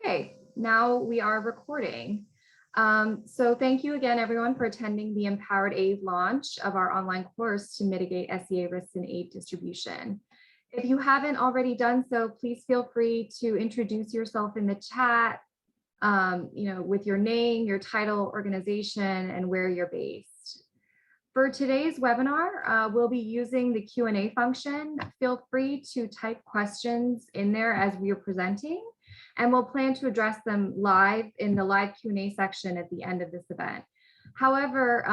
Okay, now we are recording. So thank you again, everyone, for attending the Empowered Aid launch of our online course to mitigate SEA risks in aid distribution. If you haven't already done so, please feel free to introduce yourself in the chat, with your name, your title, organization, and where you're based. For today's webinar, we'll be using the Q&A function. Feel free to type questions in there as we are presenting, and we'll plan to address them live in the live Q&A section at the end of this event. However,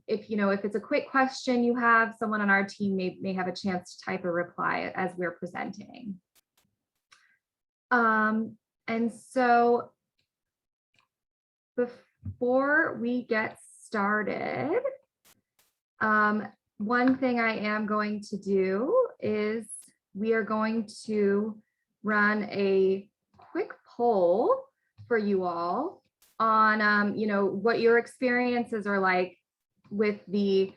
if it's a quick question you have, someone on our team may have a chance to type a reply as we're presenting. And so before we get started, one thing I am going to do is we are going to run a quick poll for you all on, what your experiences are like with the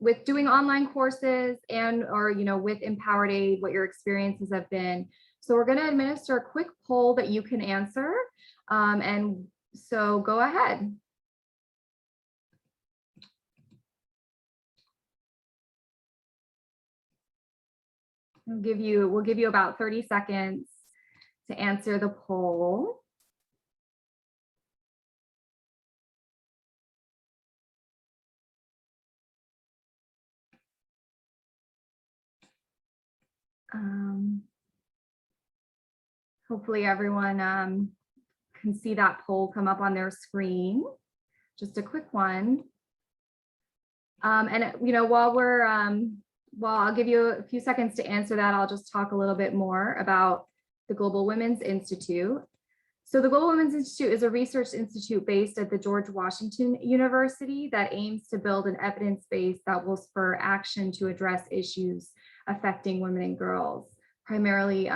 with doing online courses or with Empowered Aid, what your experiences have been. So we're going to administer a quick poll that you can answer, and so go ahead. We'll give you about 30 seconds to answer the poll. Hopefully everyone can see that poll come up on their screen. Just a quick one. And while I'll give you a few seconds to answer that, I'll just talk a little bit more about the Global Women's Institute. So the Global Women's Institute is a research institute based at the George Washington University that aims to build an evidence base that will spur action to address issues affecting women and girls, primarily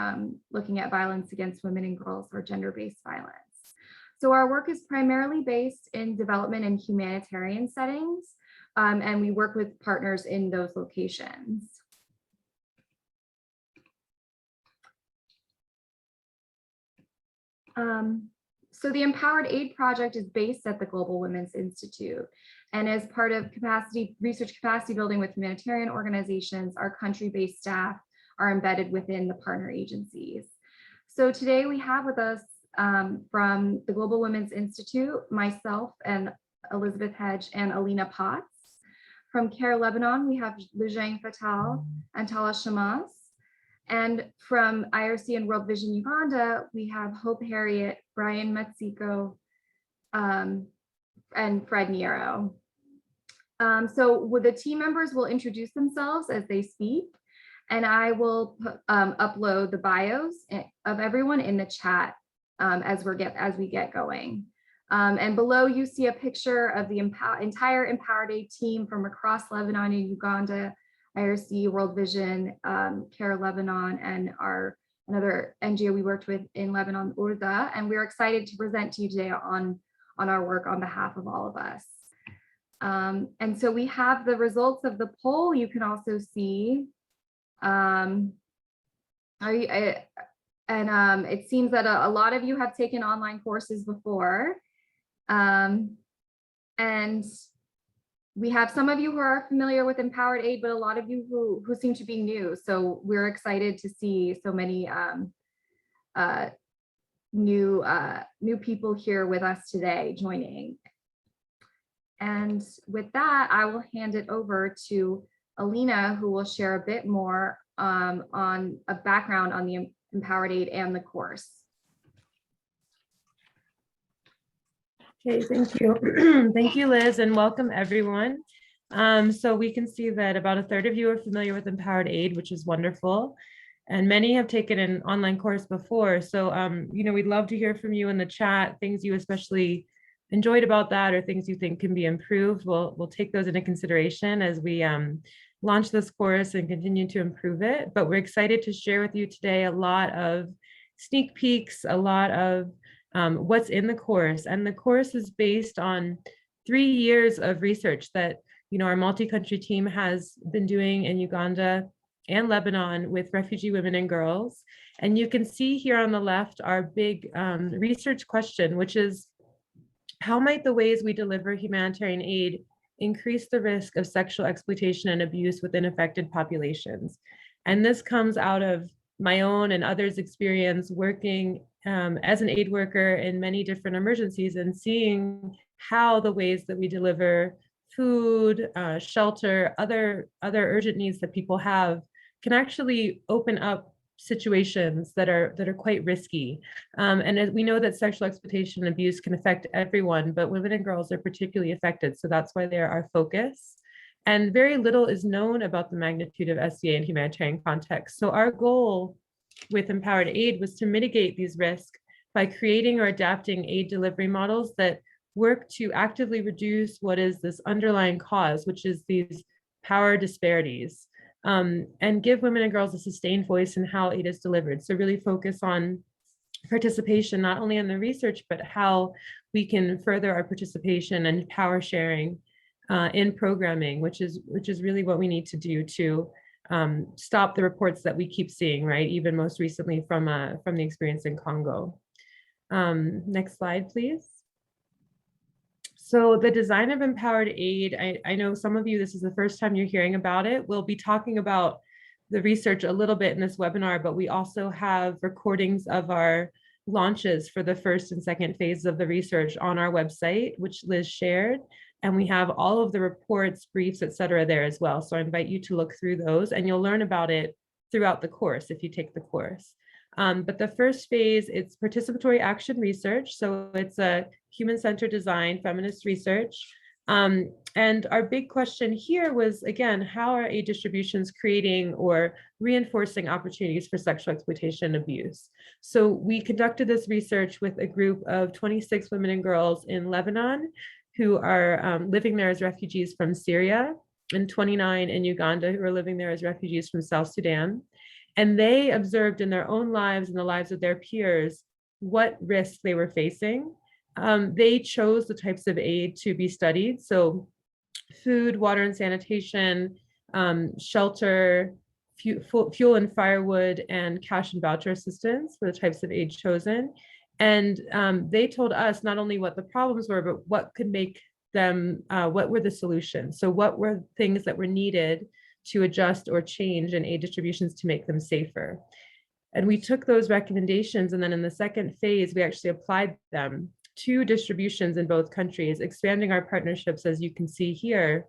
looking at violence against women and girls or gender-based violence. So our work is primarily based in development and humanitarian settings, and we work with partners in those locations. So the Empowered Aid project is based at the Global Women's Institute, and as part of research capacity building with humanitarian organizations, our country-based staff are embedded within the partner agencies. So today we have with us from the Global Women's Institute, myself and Elizabeth Hedge and Alina. From CARE Lebanon, we have Loujine, Fattal, and Tala, Chammas. And from IRC and World Vision Uganda, we have Hope, Harriet, Brian, Matsiko, and Fred, Nyero. So the team members will introduce themselves as they speak, and I will upload the bios of everyone in the chat as we get going. And below you see a picture of the entire Empowered Aid team from across Lebanon and Uganda, IRC, World Vision, CARE Lebanon, and another NGO we worked with in Lebanon, Uganda. And we're excited to present to you today on our work on behalf of all of us. And so we have the results of the poll. You can also see, it seems that a lot of you have taken online courses before. And we have some of you who are familiar with Empowered Aid, but a lot of you who seem to be new. So we're excited to see so many new people here with us today joining. And with that, I will hand it over to Alina, who will share a bit more on a background on the Empowered Aid and the course. Okay, thank you. Thank you, Liz, and welcome everyone. So we can see that about a third of you are familiar with Empowered Aid, which is wonderful. And many have taken an online course before. So, we'd love to hear from you in the chat, things you especially enjoyed about that or things you think can be improved. We'll take those into consideration as we launch this course and continue to improve it. But we're excited to share with you today a lot of sneak peeks, a lot of what's in the course. And the course is based on 3 years of research that our multi-country team has been doing in Uganda and Lebanon with refugee women and girls. And you can see here on the left our big research question, which is, how might the ways we deliver humanitarian aid increase the risk of sexual exploitation and abuse within affected populations? And this comes out of my own and others' experience working as an aid worker in many different emergencies and seeing how the ways that we deliver food, shelter, other urgent needs that people have can actually open up situations that are quite risky. And we know that sexual exploitation and abuse can affect everyone, but women and girls are particularly affected. So that's why they're our focus. And very little is known about the magnitude of SCA in humanitarian context. So our goal with Empowered Aid was to mitigate these risks by creating or adapting aid delivery models that work to actively reduce what is this underlying cause, which is these power disparities, and give women and girls a sustained voice in how aid is delivered. So really focus on participation, not only in the research, but how we can further our participation and power sharing in programming, which is really what we need to do to stop the reports that we keep seeing, right? Even most recently from the experience in Congo. Next slide, please. So the design of Empowered Aid, I know some of you, this is the first time you're hearing about it. We'll be talking about the research a little bit in this webinar, but we also have recordings of our launches for the first and second phase of the research on our website, which Liz shared. And we have all of the reports, briefs, et cetera, there as well. So I invite you to look through those, and you'll learn about it throughout the course if you take the course. But the first phase, it's participatory action research. So it's a human-centered design, feminist research. And our big question here was, again, how are aid distributions creating or reinforcing opportunities for sexual exploitation and abuse? So we conducted this research with a group of 26 women and girls in Lebanon who are living there as refugees from Syria, and 29 in Uganda who are living there as refugees from South Sudan. And they observed in their own lives and the lives of their peers what risks they were facing. They chose the types of aid to be studied. So food, water and sanitation, shelter, fuel and firewood, and cash and voucher assistance were the types of aid chosen. And they told us not only what the problems were, but what could make them, what were the solutions? So what were things that were needed to adjust or change in aid distributions to make them safer? And we took those recommendations, and then in the second phase, we actually applied them to distributions in both countries, expanding our partnerships, as you can see here,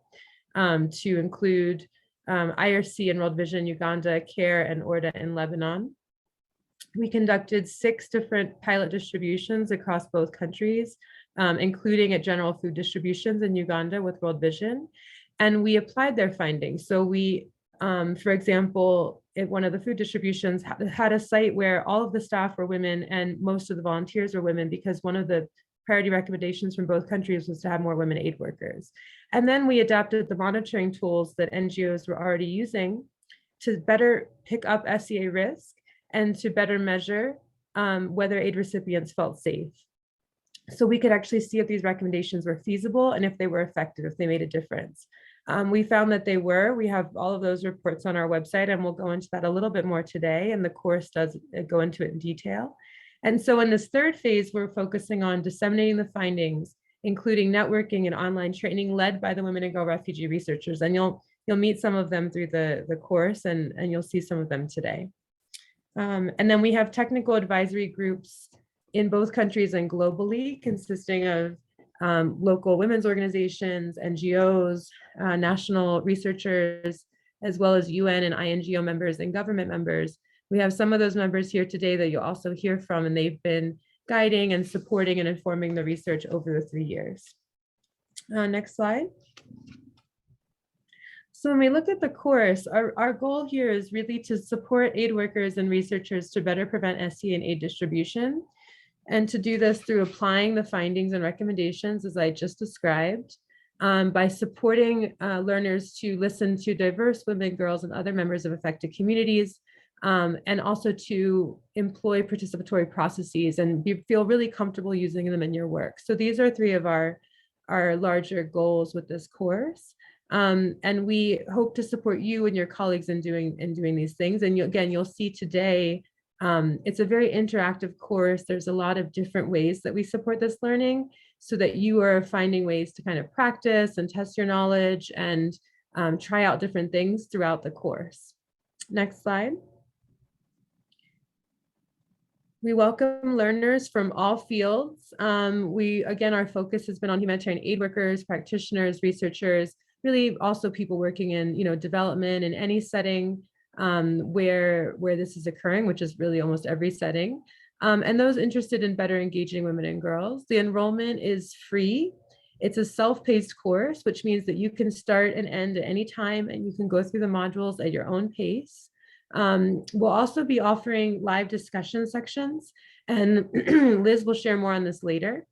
to include IRC and World Vision Uganda, CARE, and ORDA in Lebanon. We conducted 6 different pilot distributions across both countries, including at general food distributions in Uganda with World Vision. And we applied their findings. So we, for example, at one of the food distributions had a site where all of the staff were women and most of the volunteers were women, because one of the priority recommendations from both countries was to have more women aid workers. And then we adapted the monitoring tools that NGOs were already using to better pick up SCA risk and to better measure whether aid recipients felt safe. So we could actually see if these recommendations were feasible and if they were effective, if they made a difference. We found that they were. We have all of those reports on our website, and we'll go into that a little bit more today, and the course does go into it in detail. And so in this third phase, we're focusing on disseminating the findings, including networking and online training led by the Women and Girl Refugee researchers. And you'll meet some of them through the course, and you'll see some of them today. And then we have technical advisory groups in both countries and globally, consisting of local women's organizations, NGOs, national researchers, as well as UN and INGO members and government members. We have some of those members here today that you'll also hear from, and they've been guiding and supporting and informing the research over the 3 years. Next slide. So when we look at the course, our goal here is really to support aid workers and researchers to better prevent SCA and aid distribution, and to do this through applying the findings and recommendations as I just described, by supporting learners to listen to diverse women, girls, and other members of affected communities, and also to employ participatory processes and feel really comfortable using them in your work. So these are 3 of our larger goals with this course. And we hope to support you and your colleagues in doing these things. And again, you'll see today, it's a very interactive course. There's a lot of different ways that we support this learning so that you are finding ways to kind of practice and test your knowledge and try out different things throughout the course. Next slide. We welcome learners from all fields. Again, our focus has been on humanitarian aid workers, practitioners, researchers, really also people working in development in any setting where this is occurring, which is really almost every setting. And those interested in better engaging women and girls. The enrollment is free. It's a self-paced course, which means that you can start and end at any time and you can go through the modules at your own pace. We'll also be offering live discussion sections, and Liz will share more on this later.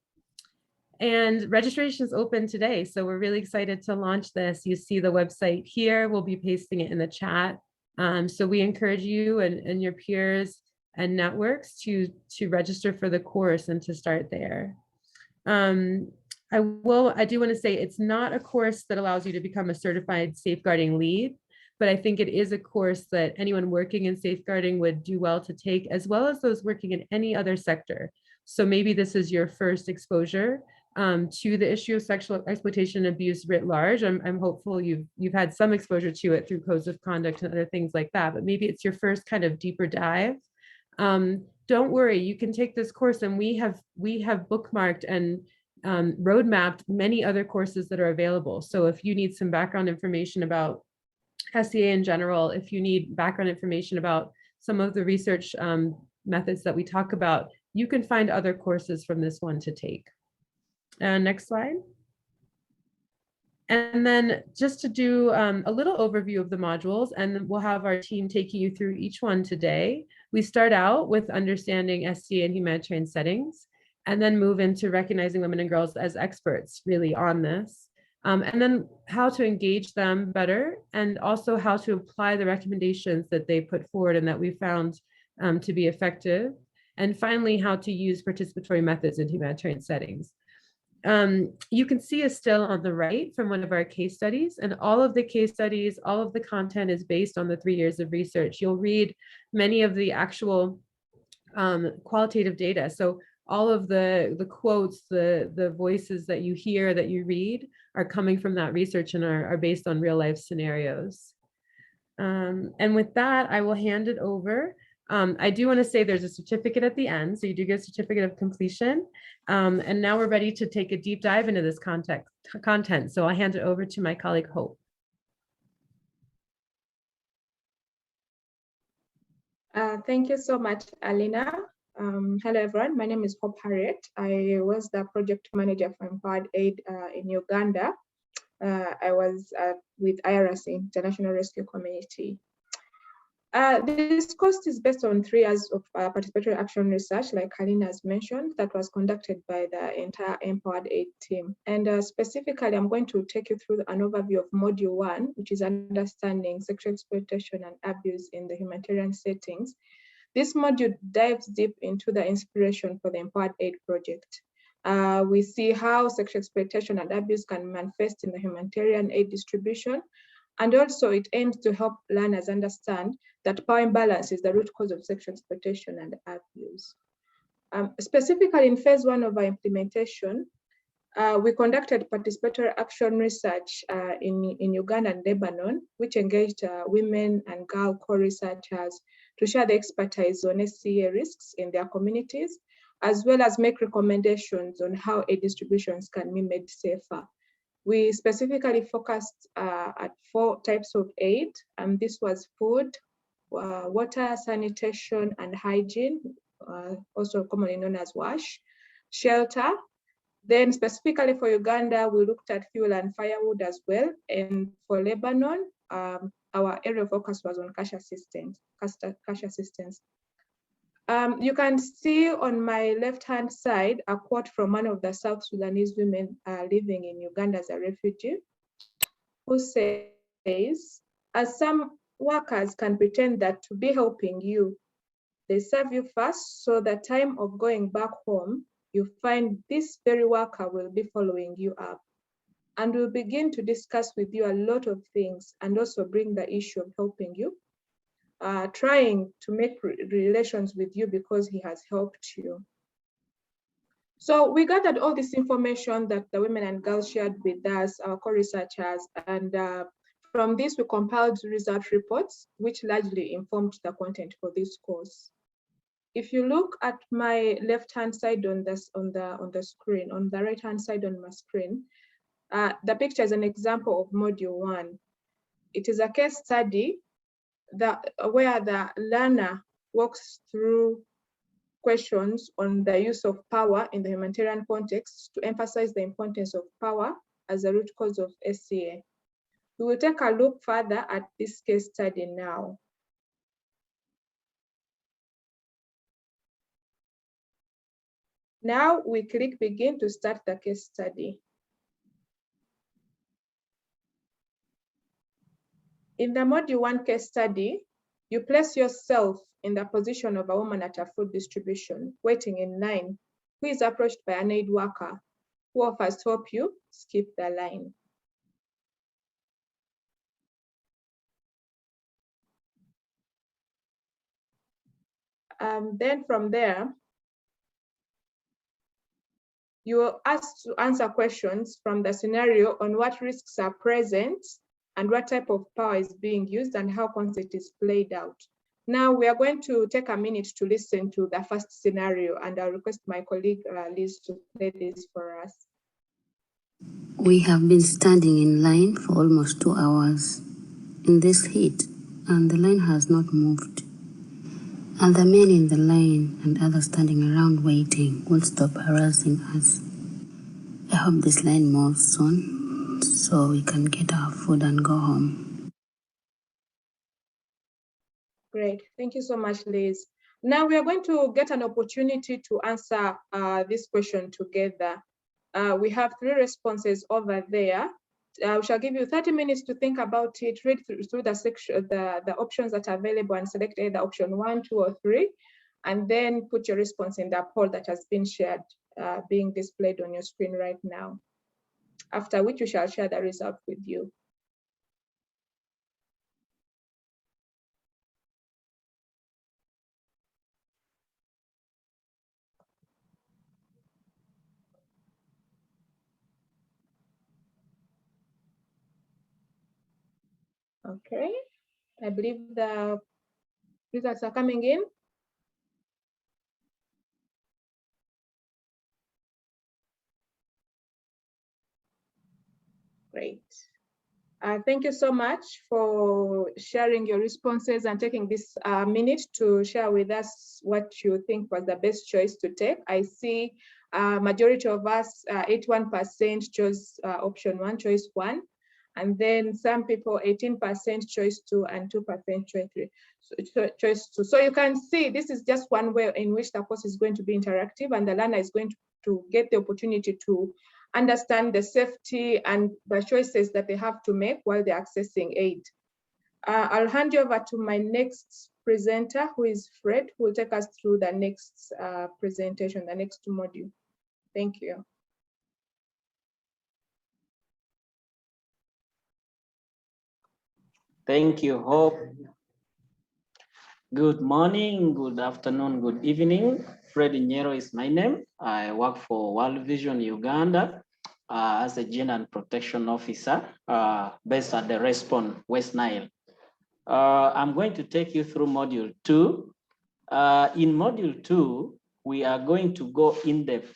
And registration is open today, so we're really excited to launch this. You see the website here. We'll be pasting it in the chat. So we encourage you and your peers and networks to register for the course and to start there. I do want to say it's not a course that allows you to become a certified safeguarding lead, but I think it is a course that anyone working in safeguarding would do well to take, as well as those working in any other sector. So maybe this is your first exposure to the issue of sexual exploitation and abuse writ large. I'm hopeful you've had some exposure to it through codes of conduct and other things like that, but maybe it's your first kind of deeper dive. Don't worry, you can take this course, and we have bookmarked and roadmapped many other courses that are available. So if you need some background information about SCA in general, if you need background information about some of the research methods that we talk about, you can find other courses from this one to take. Next slide. And then just to do a little overview of the modules, and we'll have our team taking you through each one today. We start out with understanding SCA in humanitarian settings, and then move into recognizing women and girls as experts really on this. And then how to engage them better, and also how to apply the recommendations that they put forward and that we found to be effective. And finally, how to use participatory methods in humanitarian settings. You can see a still on the right from one of our case studies, and all of the case studies, all of the content is based on the 3 years of research. You'll read many of the actual qualitative data. So all of the quotes, the voices that you hear, that you read, are coming from that research and are based on real life scenarios. And with that, I will hand it over. I do want to say there's a certificate at the end, so you do get a certificate of completion. And now we're ready to take a deep dive into this content. So I'll hand it over to my colleague, Hope. Thank you so much, Alina. Hello, everyone. My name is Hope Harriet. I was the project manager for Empowered Aid in Uganda. I was with IRC, International Rescue Community. This course is based on 3 years of participatory action research, like Alina has mentioned, that was conducted by the entire Empowered Aid team. And specifically, I'm going to take you through an overview of Module 1, which is understanding sexual exploitation and abuse in the humanitarian settings. This module dives deep into the inspiration for the Empowered Aid project. We see how sexual exploitation and abuse can manifest in the humanitarian aid distribution. And also it aims to help learners understand that power imbalance is the root cause of sexual exploitation and abuse. Specifically in phase 1 of our implementation, we conducted participatory action research in Uganda and Lebanon, which engaged women and girl co-researchers to share the expertise on SCA risks in their communities, as well as make recommendations on how aid distributions can be made safer. We specifically focused at 4 types of aid, and this was food, water, sanitation, and hygiene, also commonly known as WASH, shelter. Then specifically for Uganda, we looked at fuel and firewood as well. And for Lebanon, our area of focus was on cash assistance. You can see on my left-hand side a quote from one of the South Sudanese women living in Uganda as a refugee, who says, as some workers can pretend that to be helping you, they serve you first, so the time of going back home, you find this very worker will be following you up. and will begin to discuss with you a lot of things and also bring the issue of helping you, trying to make relations with you because he has helped you. So we gathered all this information that the women and girls shared with us, our co-researchers, and from this we compiled result reports, which largely informed the content for this course. If you look at my left-hand side on the screen, on the right-hand side on my screen, the picture is an example of module 1. It is a case study where the learner walks through questions on the use of power in the humanitarian context to emphasize the importance of power as a root cause of SCA. We will take a look further at this case study now. Now we click begin to start the case study. In the module 1 case study, you place yourself in the position of a woman at a food distribution, waiting in line, who is approached by an aid worker who offers to help you skip the line. Then from there, you are asked to answer questions from the scenario on what risks are present and what type of power is being used and how consent is played out. Now we are going to take a minute to listen to the first scenario, and I'll request my colleague Liz to play this for us. We have been standing in line for almost 2 hours in this heat, and the line has not moved. And the men in the line and others standing around waiting won't stop harassing us. I hope this line moves soon so we can get our food and go home. Great, thank you so much, Liz. Now we are going to get an opportunity to answer this question together. We have 3 responses over there. We shall give you 30 minutes to think about it, read through the section, the options that are available and select either option 1, 2, or 3, and then put your response in the poll that has been shared, being displayed on your screen right now. After which we shall share the result with you. Okay, I believe the results are coming in. Great. Thank you so much for sharing your responses and taking this minute to share with us what you think was the best choice to take. I see majority of us, 81% chose option 1, choice 1. And then some people, 18% choice 2 and 2% choice 2. So you can see this is just one way in which the course is going to be interactive, and the learner is going to get the opportunity to understand the safety and the choices that they have to make while they're accessing aid. I'll hand you over to my next presenter, who is Fred, who will take us through the next presentation, the next module. Thank you. Thank you, Hope. Good morning, good afternoon, good evening. Fred Nyero is my name. I work for World Vision Uganda as a Gender and Protection Officer based at the Respond West Nile. I'm going to take you through module 2. In module 2, we are going to go in depth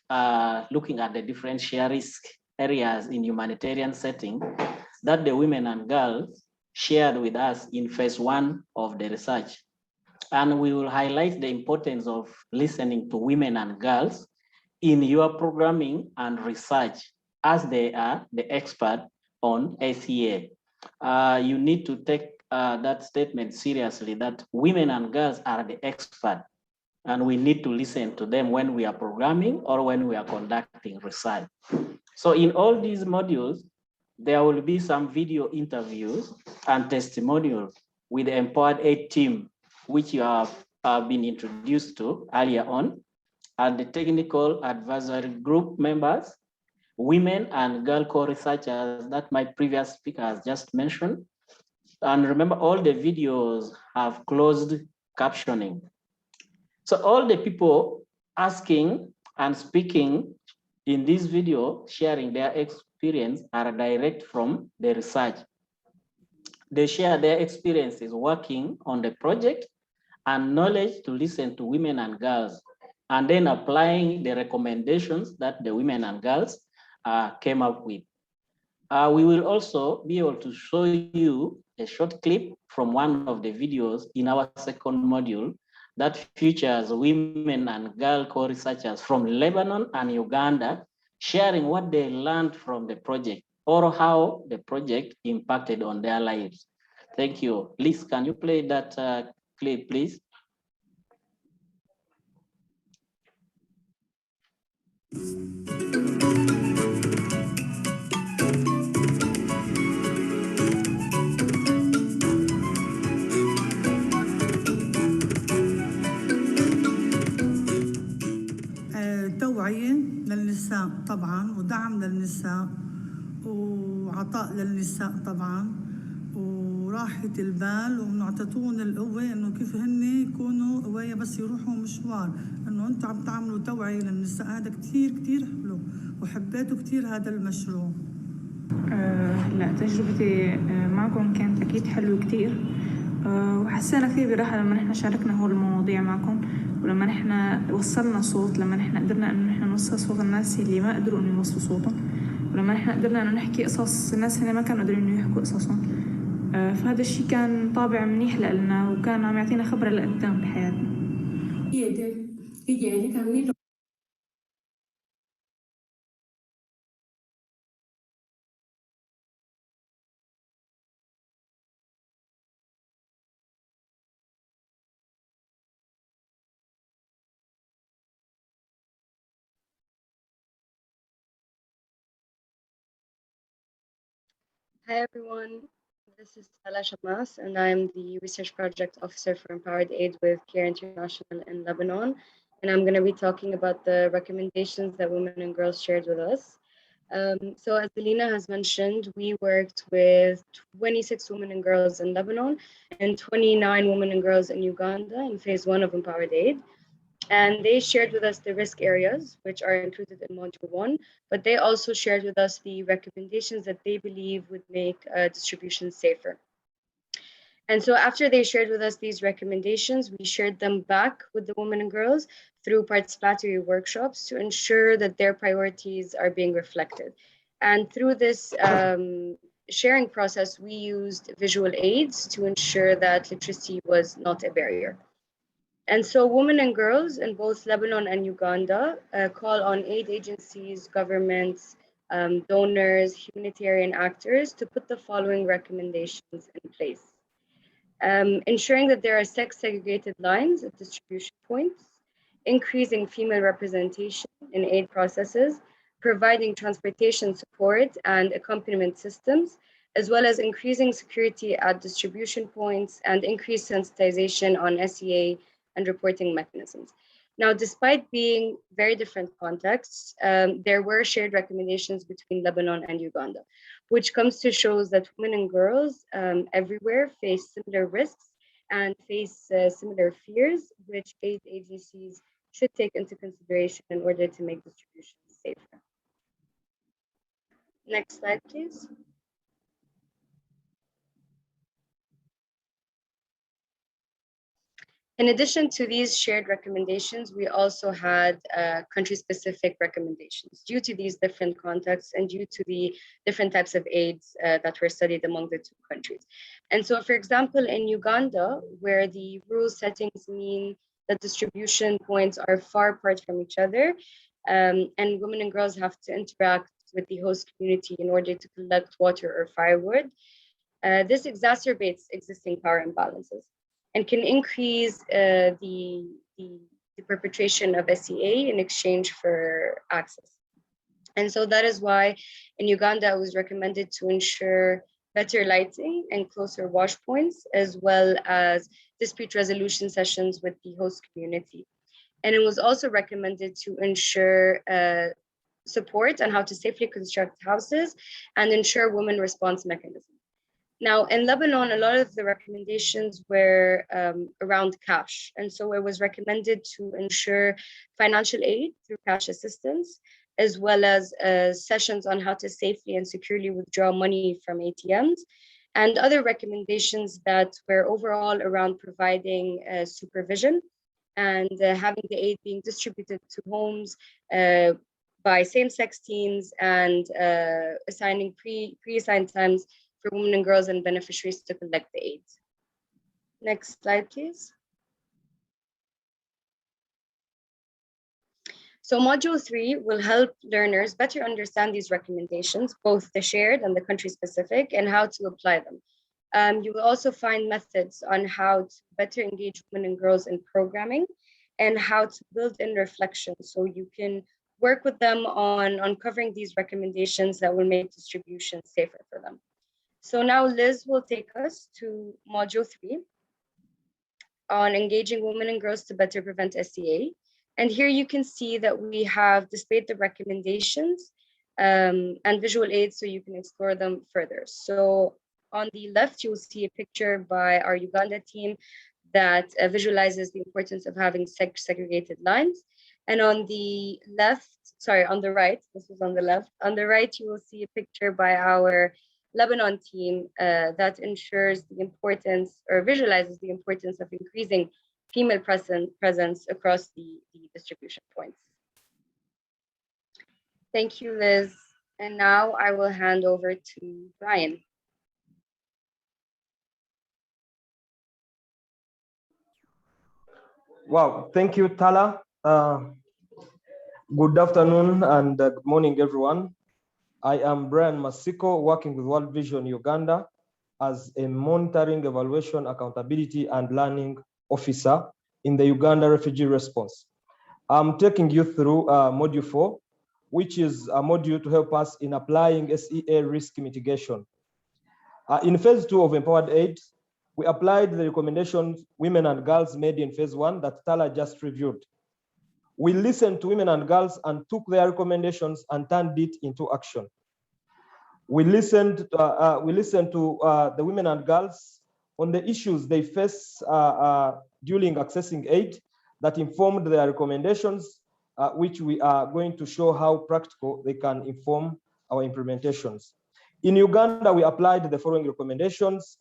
looking at the different share risk areas in humanitarian setting that the women and girls shared with us in phase 1 of the research. And we will highlight the importance of listening to women and girls in your programming and research, as they are the expert on ACA. You need to take that statement seriously, that women and girls are the expert, and we need to listen to them when we are programming or when we are conducting research. So in all these modules, there will be some video interviews and testimonials with the Empowered Aid team, which you have been introduced to earlier on, and the technical advisory group members, women and girl co-researchers that my previous speaker has just mentioned. And remember, all the videos have closed captioning. So all the people asking and speaking in this video, sharing their experience, are direct from the research. They share their experiences working on the project and knowledge to listen to women and girls, and then applying the recommendations that the women and girls came up with. We will also be able to show you a short clip from one of the videos in our second module that features women and girl co-researchers from Lebanon and Uganda sharing what they learned from the project or how the project impacted on their lives. Thank you. Liz, can you play that clip, please? توعية للنساء طبعا، ودعم للنساء، وعطاء للنساء طبعا، وراحة البال، ونعطتون القوة انه كيف هن يكونوا قوايا بس يروحوا مشوار، انه انتم عم تعملوا توعية للنساء. هذا كتير كتير حلو، وحبيته كتير هذا المشروع. لا، تجربتي معكم كانت أكيد حلوة كتير، وحسينا كثير براحة لما نحن شاركنا هول المواضيع معكم، ولما نحن وصلنا صوت، لما نحن قدرنا إنه نحن نوصل صوت الناس اللي ما قدروا إنه يوصلوا صوتهم، ولما نحن قدرنا إنه نحكي قصص الناس اللي ما كانوا قادرين إنه يحكوا قصصهم. فهذا الشيء كان طابع منيح لنا، وكان عم يعطينا خبرة لقدام بحياتنا. Hi everyone, this is Tala Chammas, and I'm the Research Project Officer for Empowered Aid with Care International in Lebanon. And I'm going to be talking about the recommendations that women and girls shared with us. So as Alina has mentioned, we worked with 26 women and girls in Lebanon and 29 women and girls in Uganda in phase 1 of Empowered Aid. And they shared with us the risk areas, which are included in module 1, but they also shared with us the recommendations that they believe would make distribution safer. And so after they shared with us these recommendations, we shared them back with the women and girls through participatory workshops to ensure that their priorities are being reflected. And through this sharing process, we used visual aids to ensure that literacy was not a barrier. And so women and girls in both Lebanon and Uganda call on aid agencies, governments, donors, humanitarian actors to put the following recommendations in place. Ensuring that there are sex-segregated lines at distribution points, increasing female representation in aid processes, providing transportation support and accompaniment systems, as well as increasing security at distribution points and increased sensitization on SEA and reporting mechanisms. Now, despite being very different contexts, there were shared recommendations between Lebanon and Uganda, which comes to show that women and girls everywhere face similar risks and face similar fears, which aid agencies should take into consideration in order to make distribution safer. Next slide, please. In addition to these shared recommendations, we also had country-specific recommendations due to these different contexts and due to the different types of aids that were studied among the two countries. And so, for example, in Uganda, where the rural settings mean that distribution points are far apart from each other, and women and girls have to interact with the host community in order to collect water or firewood, this exacerbates existing power imbalances and can increase the perpetration of SEA in exchange for access. And so that is why in Uganda, it was recommended to ensure better lighting and closer wash points, as well as dispute resolution sessions with the host community. And it was also recommended to ensure support on how to safely construct houses and ensure women response mechanisms. Now, in Lebanon, a lot of the recommendations were around cash. And so it was recommended to ensure financial aid through cash assistance, as well as sessions on how to safely and securely withdraw money from ATMs, and other recommendations that were overall around providing supervision and having the aid being distributed to homes by same-sex teams, and assigning pre-assigned times for women and girls and beneficiaries to collect the aid. Next slide, please. So Module 3 will help learners better understand these recommendations, both the shared and the country-specific, and how to apply them. You will also find methods on how to better engage women and girls in programming and how to build in reflection, so you can work with them on uncovering these recommendations that will make distribution safer for them. So now Liz will take us to Module 3 on engaging women and girls to better prevent SEA. And here you can see that we have displayed the recommendations and visual aids so you can explore them further. So on the left, you will see a picture by our Uganda team that visualizes the importance of having segregated lines. And on the left, sorry, on the right, this was on the left, on the right, you will see a picture by our Lebanon team that ensures the importance or visualizes the importance of increasing female presence across the distribution points. Thank you, Liz. And now I will hand over to Brian. Wow, thank you, Tala. Good afternoon and good morning, everyone. I am Brian Matsiko, working with World Vision Uganda as a monitoring, evaluation, accountability, and learning officer in the Uganda refugee response. I'm taking you through Module 4, which is a module to help us in applying SEA risk mitigation. In Phase 2 of Empowered Aid, we applied the recommendations women and girls made in Phase 1 that Tala just reviewed. We listened to women and girls and took their recommendations and turned it into action. We listened to the women and girls on the issues they face during accessing aid that informed their recommendations, which we are going to show how practical they can inform our implementations. In Uganda, we applied the following recommendations: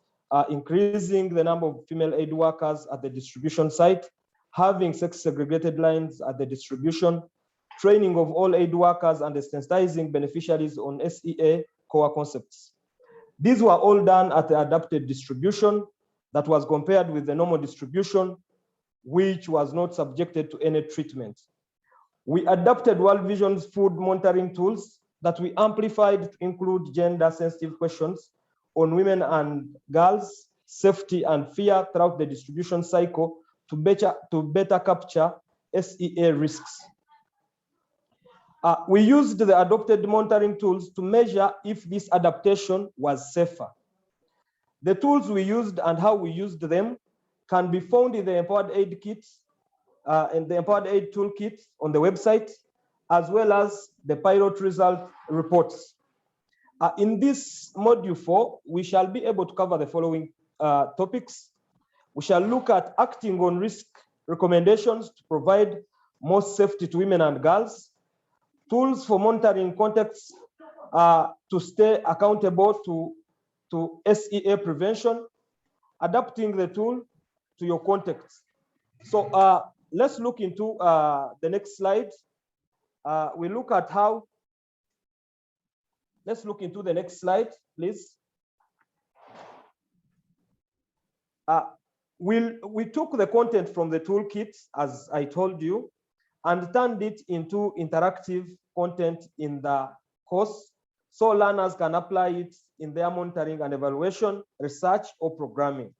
increasing the number of female aid workers at the distribution site, having sex-segregated lines at the distribution, training of all aid workers, and sensitizing beneficiaries on SEA core concepts. These were all done at the adapted distribution that was compared with the normal distribution, which was not subjected to any treatment. We adapted World Vision's food monitoring tools that we amplified to include gender-sensitive questions on women and girls, safety and fear throughout the distribution cycle to better capture SEA risks. We used the adopted monitoring tools to measure if this adaptation was safer. The tools we used and how we used them can be found in the Empowered Aid kits and the Empowered Aid toolkit on the website, as well as the pilot result reports. In this Module 4, we shall be able to cover the following topics. We shall look at acting on risk recommendations to provide more safety to women and girls, tools for monitoring contexts to stay accountable to SEA prevention, adapting the tool to your context. So let's look into the next slide. We look at how, let's look into the next slide, please. We took the content from the toolkit, as I told you, and turned it into interactive content in the course, so learners can apply it in their monitoring and evaluation, research, or programming.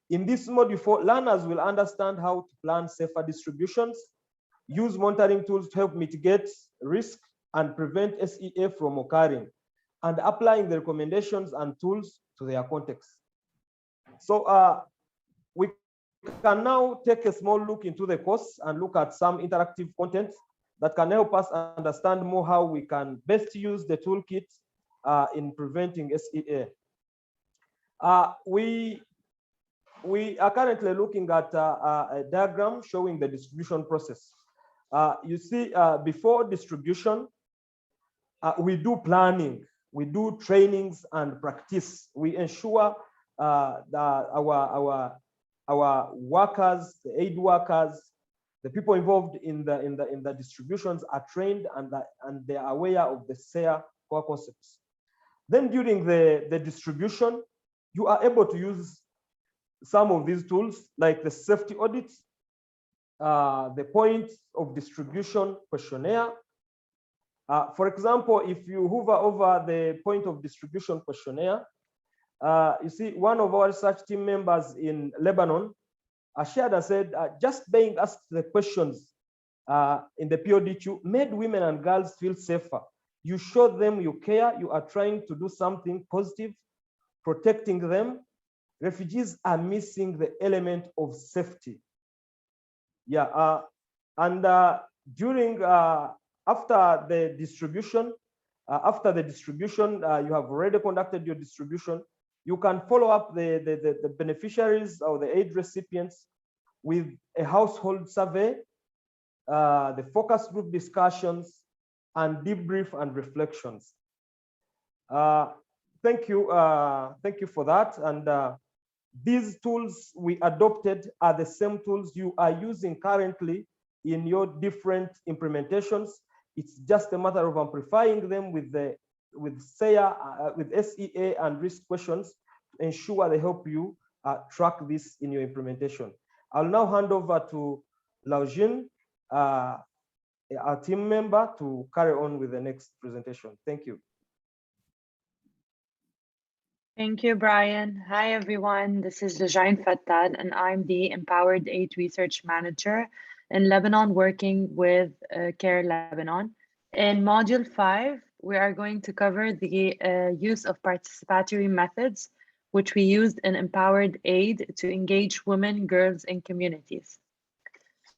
In this Module 4, learners will understand how to plan safer distributions, use monitoring tools to help mitigate risk and prevent SEA from occurring, and applying the recommendations and tools to their context. So we can now take a small look into the course and look at some interactive content that can help us understand more how we can best use the toolkit in preventing SEA. We are currently looking at a diagram showing the distribution process. You see, before distribution, we do planning, we do trainings and practice. We ensure that our workers, the aid workers, the people involved in the distributions are trained and they are aware of the SEA core concepts. Then during the distribution, you are able to use some of these tools like the safety audits, the point of distribution questionnaire. For example, if you hover over the point of distribution questionnaire, you see one of our research team members in Lebanon shared and said, just being asked the questions in the POD2 made women and girls feel safer. You show them you care, you are trying to do something positive, protecting them. Refugees are missing the element of safety. Yeah, and during, after the distribution, you have already conducted your distribution. You can follow up the beneficiaries or the aid recipients with a household survey, the focus group discussions, and debrief and reflections. Thank you for that. And these tools we adopted are the same tools you are using currently in your different implementations. It's just a matter of amplifying them with SEA, with SEA and risk questions to ensure they help you track this in your implementation. I'll now hand over to Loujine, our team member, to carry on with the next presentation. Thank you. Thank you, Brian. Hi, everyone. This is Loujine Fattal, and I'm the Empowered Aid Research Manager in Lebanon, working with CARE Lebanon. In Module 5, we are going to cover the use of participatory methods, which we used in Empowered Aid to engage women, girls, and communities.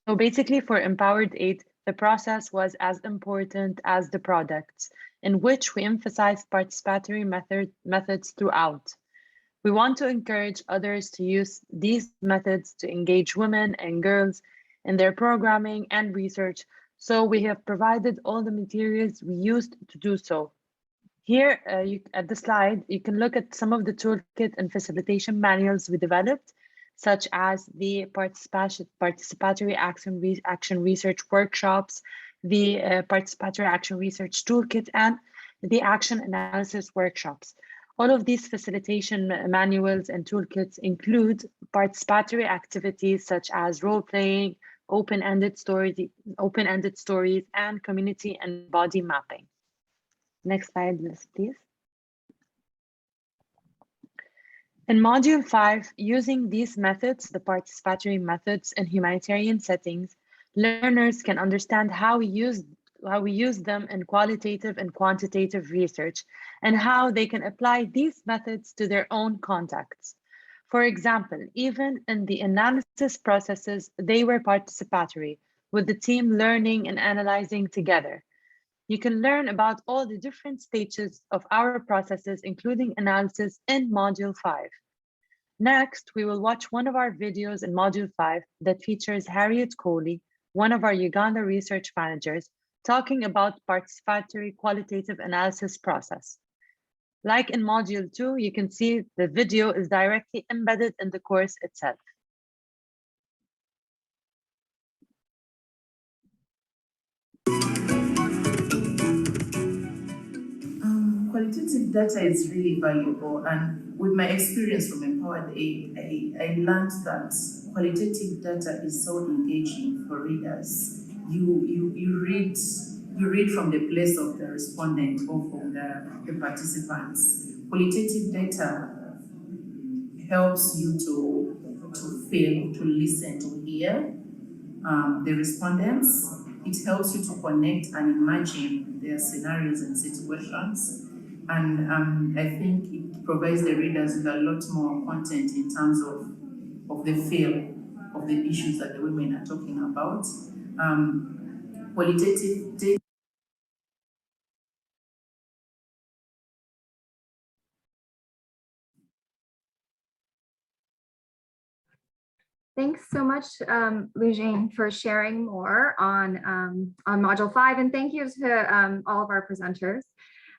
So basically, for Empowered Aid, the process was as important as the products, in which we emphasize participatory methods throughout. We want to encourage others to use these methods to engage women and girls in their programming and research, so we have provided all the materials we used to do so. Here at the slide, you can look at some of the toolkit and facilitation manuals we developed, such as the participatory action research workshops, the participatory action research toolkit, and the action analysis workshops. All of these facilitation manuals and toolkits include participatory activities such as role-playing, open-ended stories, and community and body mapping. Next slide, please. In Module 5, using these methods, the participatory methods in humanitarian settings, learners can understand how we use them in qualitative and quantitative research and how they can apply these methods to their own contexts. For example, even in the analysis processes, they were participatory, with the team learning and analyzing together. You can learn about all the different stages of our processes, including analysis, in Module 5. Next, we will watch one of our videos in Module 5 that features Harriet, one of our Uganda research managers, talking about participatory qualitative analysis process. Like in Module 2, you can see the video is directly embedded in the course itself. Qualitative data is really valuable, and with my experience from Empowered Aid, I learned that qualitative data is so engaging for readers. You read from the place of the respondent or from the participants. Qualitative data helps you to feel, to listen, to hear the respondents. It helps you to connect and imagine their scenarios and situations. And I think it provides the readers with a lot more content in terms of the feel of the issues that the women are talking about. qualitative data. Thanks so much, Loujine, for sharing more on Module 5, and thank you to all of our presenters.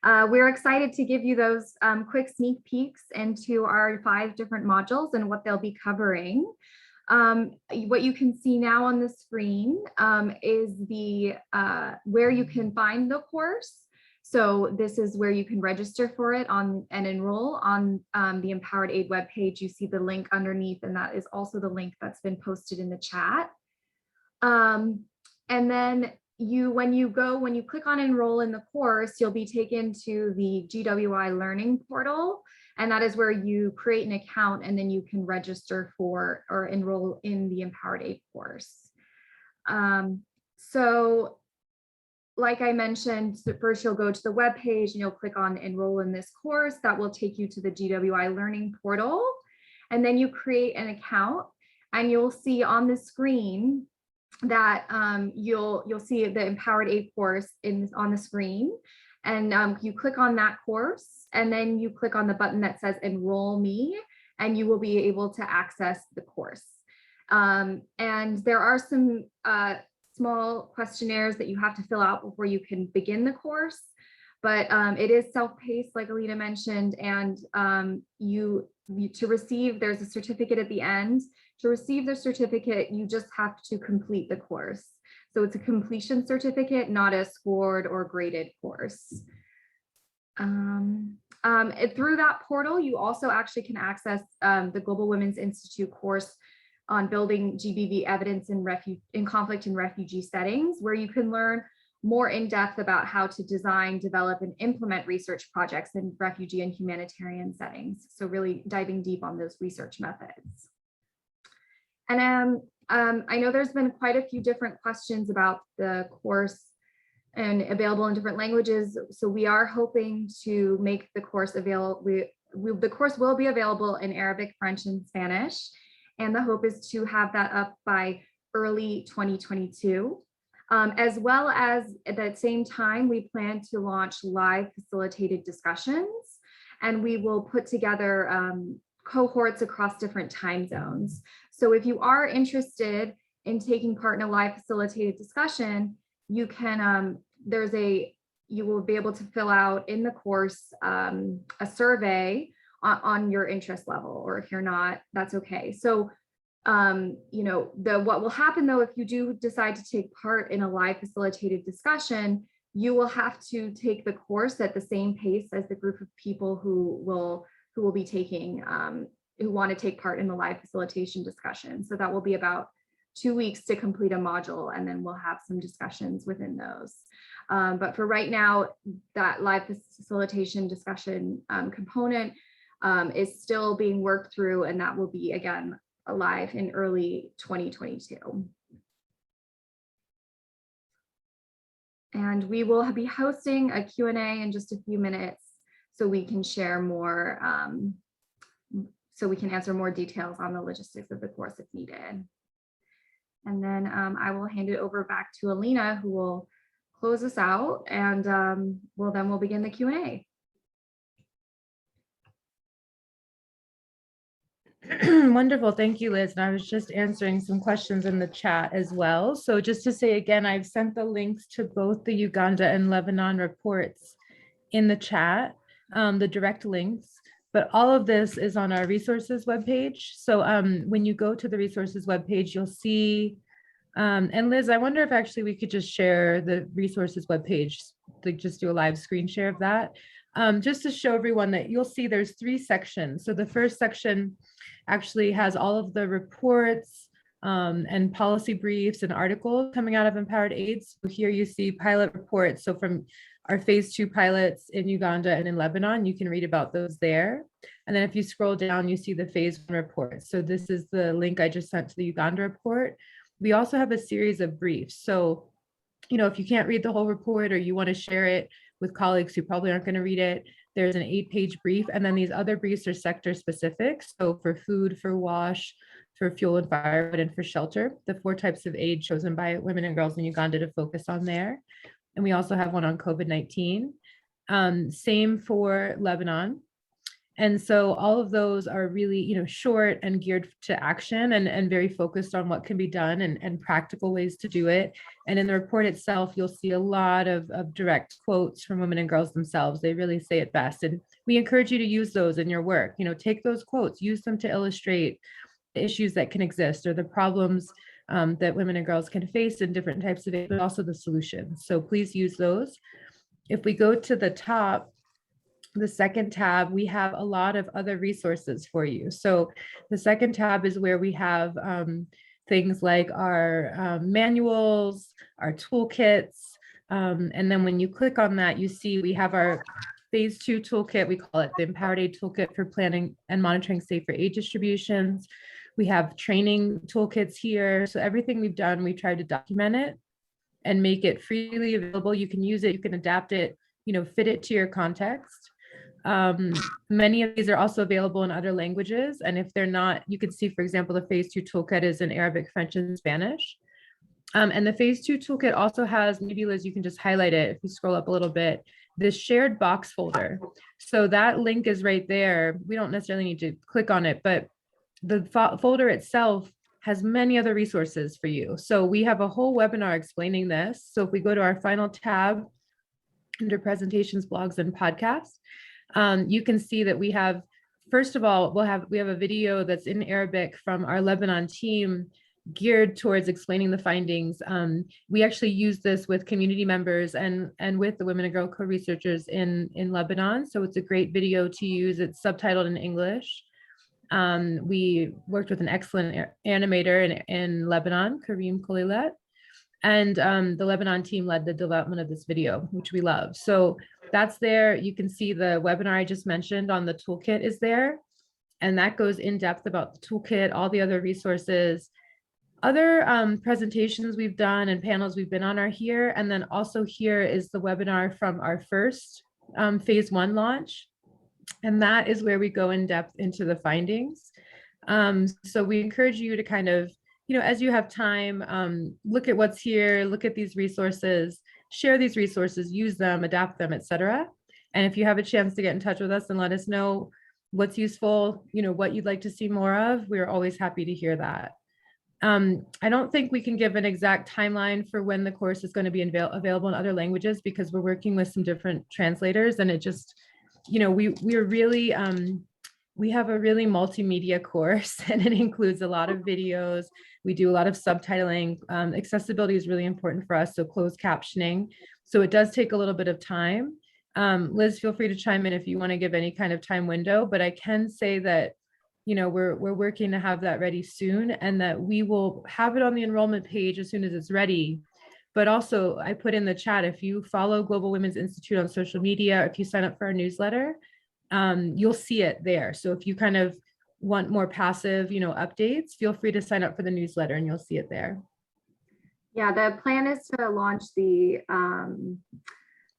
We're excited to give you those quick sneak peeks into our 5 different modules and what they'll be covering. What you can see now on the screen is the where you can find the course. So this is where you can register for it and enroll on the Empowered Aid webpage. You see the link underneath, and that is also the link that's been posted in the chat. And then when you click on enroll in the course, you'll be taken to the GWI Learning portal. And that is where you create an account and then you can register for or enroll in the Empowered Aid course. So like I mentioned, first you'll go to the web page and you'll click on enroll in this course. That will take you to the GWI Learning portal. And then you create an account and you'll see on the screen that you'll see the Empowered Aid course on the screen. And you click on that course and then you click on the button that says enroll me and you will be able to access the course. And there are some small questionnaires that you have to fill out before you can begin the course, but it is self-paced, like Alina mentioned, and to receive, there's a certificate at the end. To receive the certificate, you just have to complete the course. So it's a completion certificate, not a scored or graded course. Through that portal, you also actually can access the Global Women's Institute course on building GBV evidence in conflict and refugee settings, where you can learn more in depth about how to design, develop, and implement research projects in refugee and humanitarian settings. So really diving deep on those research methods. And I know there's been quite a few different questions about the course and available in different languages. So we are hoping to make the course available. The course will be available in Arabic, French, and Spanish. And the hope is to have that up by early 2022. As well as at that same time, we plan to launch live facilitated discussions, and we will put together cohorts across different time zones. So if you are interested in taking part in a live facilitated discussion, you can, you will be able to fill out in the course a survey on your interest level, or if you're not, that's okay. So, what will happen though, if you do decide to take part in a live facilitated discussion, you will have to take the course at the same pace as the group of people who will be taking, who want to take part in the live facilitation discussion. So that will be about 2 weeks to complete a module, and then we'll have some discussions within those. But for right now, that live facilitation discussion component is still being worked through, and that will be, again, live in early 2022. And we will be hosting a Q&A in just a few minutes so we can share more, so we can answer more details on the logistics of the course if needed. And then I will hand it over back to Alina, who will close us out, and we'll begin the Q&A. Wonderful, thank you, Liz. And I was just answering some questions in the chat as well. So just to say again, I've sent the links to both the Uganda and Lebanon reports in the chat, the direct links, but all of this is on our resources webpage. So when you go to the resources webpage, you'll see, and Liz, I wonder if actually we could just share the resources webpage, like just do a live screen share of that. Just to show everyone that you'll see there's 3 sections. So the first section actually has all of the reports and policy briefs and articles coming out of Empowered Aid. So here you see pilot reports. So from our phase 2 pilots in Uganda and in Lebanon, you can read about those there. And then if you scroll down, you see the phase 1 report. So this is the link I just sent to the Uganda report. We also have a series of briefs. So, if you can't read the whole report or you want to share it with colleagues who probably aren't going to read it, there's an 8-page brief. And then these other briefs are sector specific. So for food, for WASH, for fuel and firewood and for shelter, the 4 types of aid chosen by women and girls in Uganda to focus on there. And we also have one on COVID-19. Same for Lebanon. And so all of those are really, short and geared to action and very focused on what can be done and practical ways to do it. And in the report itself, you'll see a lot of direct quotes from women and girls themselves. They really say it best. And we encourage you to use those in your work. Take those quotes, use them to illustrate the issues that can exist or the problems that women and girls can face in different types of aid, but also the solutions. So please use those. If we go to the top, the second tab, we have a lot of other resources for you. So the second tab is where we have things like our manuals, our toolkits. And then when you click on that, you see we have our phase 2 toolkit. We call it the Empowered Aid Toolkit for planning and monitoring safer aid distributions. We have training toolkits here. So everything we've done, we tried to document it and make it freely available. You can use it, you can adapt it, fit it to your context. Many of these are also available in other languages. And if they're not, you can see, for example, the phase 2 toolkit is in Arabic, French, and Spanish. And the phase 2 toolkit also has, maybe Liz, you can just highlight it if you scroll up a little bit, this shared box folder. So that link is right there. We don't necessarily need to click on it, but the folder itself has many other resources for you. So we have a whole webinar explaining this. So if we go to our final tab under presentations, blogs, and podcasts, you can see that we have, first of all, we have a video that's in Arabic from our Lebanon team geared towards explaining the findings. We actually use this with community members and with the women and girl co-researchers in Lebanon. So it's a great video to use. It's subtitled in English. We worked with an excellent animator in Lebanon, Kareem Kolilet, and the Lebanon team led the development of this video, which we love. So that's there. You can see the webinar I just mentioned on the toolkit is there. And that goes in depth about the toolkit, all the other resources. Other presentations we've done and panels we've been on are here. And then also here is the webinar from our first phase 1 launch. And that is where we go in depth into the findings. So we encourage you to kind of, as you have time, look at what's here, look at these resources, share these resources, use them, adapt them, etc. And if you have a chance to get in touch with us and let us know what's useful, what you'd like to see more of, we're always happy to hear that. I don't think we can give an exact timeline for when the course is going to be available in other languages because we're working with some different translators, and it just, we're really, we have a really multimedia course, and it includes a lot of videos. We do a lot of subtitling. Accessibility is really important for us, so closed captioning. So it does take a little bit of time. Liz, feel free to chime in if you want to give any kind of time window, but I can say that, we're working to have that ready soon, and that we will have it on the enrollment page as soon as it's ready. But also, I put in the chat, if you follow Global Women's Institute on social media, if you sign up for our newsletter, you'll see it there. So if you kind of want more passive, updates, feel free to sign up for the newsletter and you'll see it there. Yeah, the plan is to launch the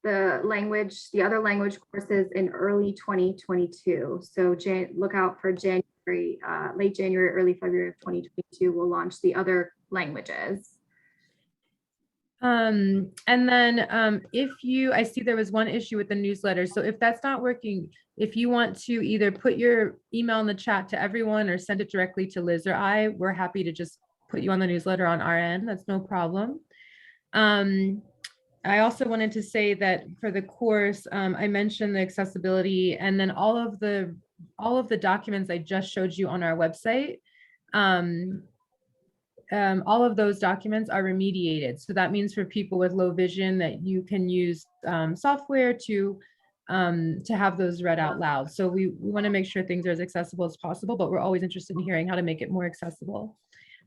other language courses in early 2022. So look out for January, late January, early February of 2022, we'll launch the other languages. And then I see there was one issue with the newsletter. So if that's not working, if you want to either put your email in the chat to everyone or send it directly to Liz or I, we're happy to just put you on the newsletter on our end. That's no problem. I also wanted to say that for the course, I mentioned the accessibility, and then all of the documents I just showed you on our website. All of those documents are remediated. So that means for people with low vision that you can use software to have those read out loud. So we want to make sure things are as accessible as possible, but we're always interested in hearing how to make it more accessible.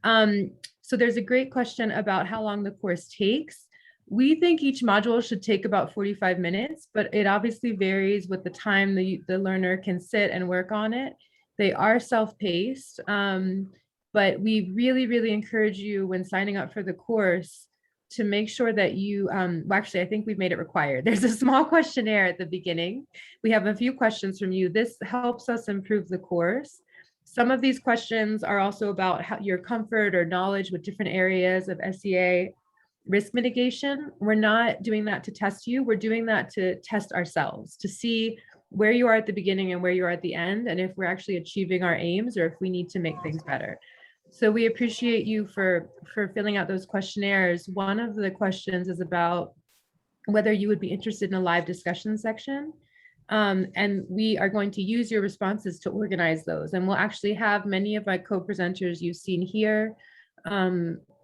So there's a great question about how long the course takes. We think each module should take about 45 minutes, but it obviously varies with the time the learner can sit and work on it. They are self-paced. But we really, really encourage you when signing up for the course to make sure that you, actually, I think we've made it required. There's a small questionnaire at the beginning. We have a few questions from you. This helps us improve the course. some of these questions are also about how your comfort or knowledge with different areas of SEA risk mitigation. We're not doing that to test you. We're doing that to test ourselves, to see where you are at the beginning and where you are at the end, and if we're actually achieving our aims or if we need to make things better. So we appreciate you for filling out those questionnaires. One of the questions is about whether you would be interested in a live discussion section. And we are going to use your responses to organize those. And we'll actually have many of my co-presenters you've seen here,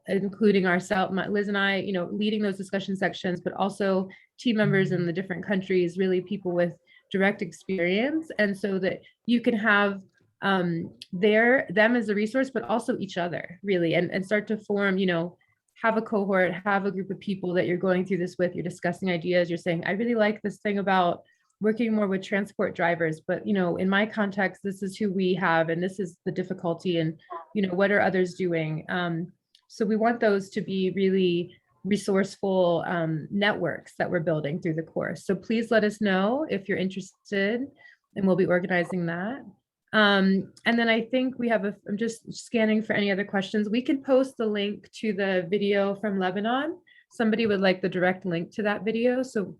including ourselves, Liz and I, leading those discussion sections, but also team members in the different countries, really people with direct experience. And so that you can have them as a resource, but also each other really, and start to form, have a cohort, have a group of people that you're going through this with, you're discussing ideas, you're saying, I really like this thing about working more with transport drivers, but in my context, this is who we have, and this is the difficulty, and what are others doing? So we want those to be really resourceful networks that we're building through the course. So please let us know if you're interested, and we'll be organizing that. And then I think we have I'm just scanning for any other questions. We can post the link to the video from Lebanon. Somebody would like the direct link to that video. So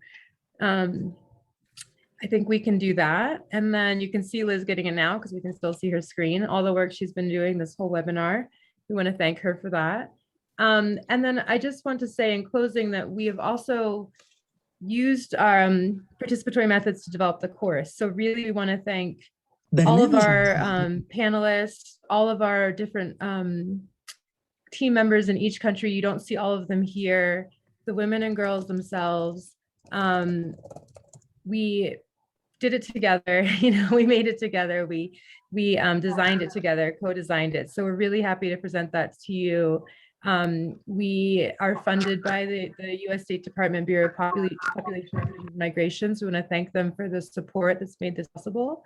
I think we can do that. And then you can see Liz getting it now because we can still see her screen, all the work she's been doing this whole webinar. We want to thank her for that. And then I just want to say in closing that we have also used participatory methods to develop the course. So really we want to thank all of our panelists, all of our different team members in each country. You don't see all of them here. The women and girls themselves. We did it together, we made it together. We designed it together, co-designed it. So we're really happy to present that to you. We are funded by the U.S. State Department Bureau of Population and Migration. So we want to thank them for the support that's made this possible.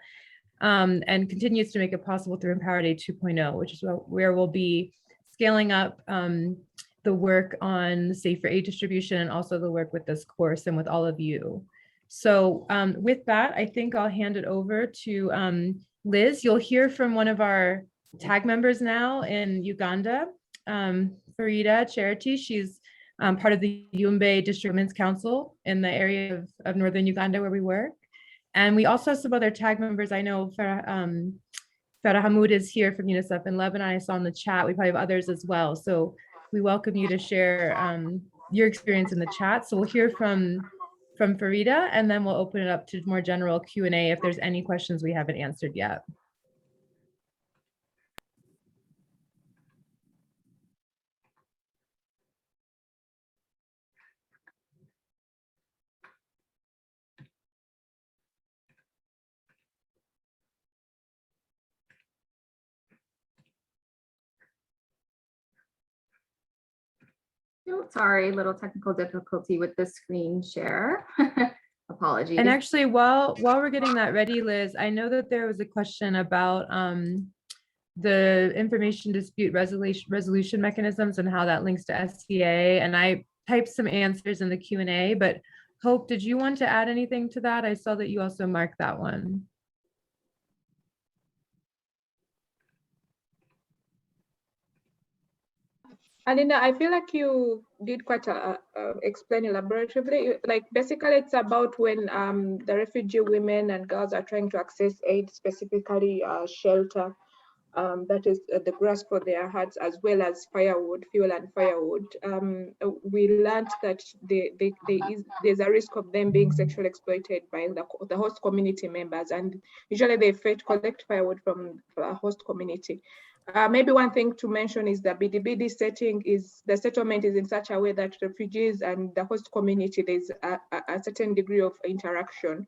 And continues to make it possible through Empowered Aid 2.0, which is where we'll be scaling up the work on safer aid distribution and also the work with this course and with all of you. So with that, I think I'll hand it over to Liz. You'll hear from one of our tag members now in Uganda, Farida Charity. She's part of the Yumbe District Women's Council in the area of northern Uganda where we work. And we also have some other tag members. I know Farah Hamoud is here from UNICEF in Lebanon. I saw in the chat. We probably have others as well. So we welcome you to share your experience in the chat. So we'll hear from Farida, and then we'll open it up to more general Q&A if there's any questions we haven't answered yet. Oh, sorry, little technical difficulty with the screen share. Apologies. And actually, while we're getting that ready, Liz, I know that there was a question about the information dispute resolution mechanisms and how that links to SEA. And I typed some answers in the Q&A, but Hope, did you want to add anything to that? I saw that you also marked that one. Alina, I feel like you did quite explain elaboratively. Like basically it's about when the refugee women and girls are trying to access aid, specifically shelter, that is the grass for their huts, as well as firewood, fuel and firewood. We learned that there's a risk of them being sexually exploited by the host community members, and usually they collect firewood from the host community. Maybe one thing to mention is the BDBD setting is the settlement is in such a way that refugees and the host community, there's a certain degree of interaction.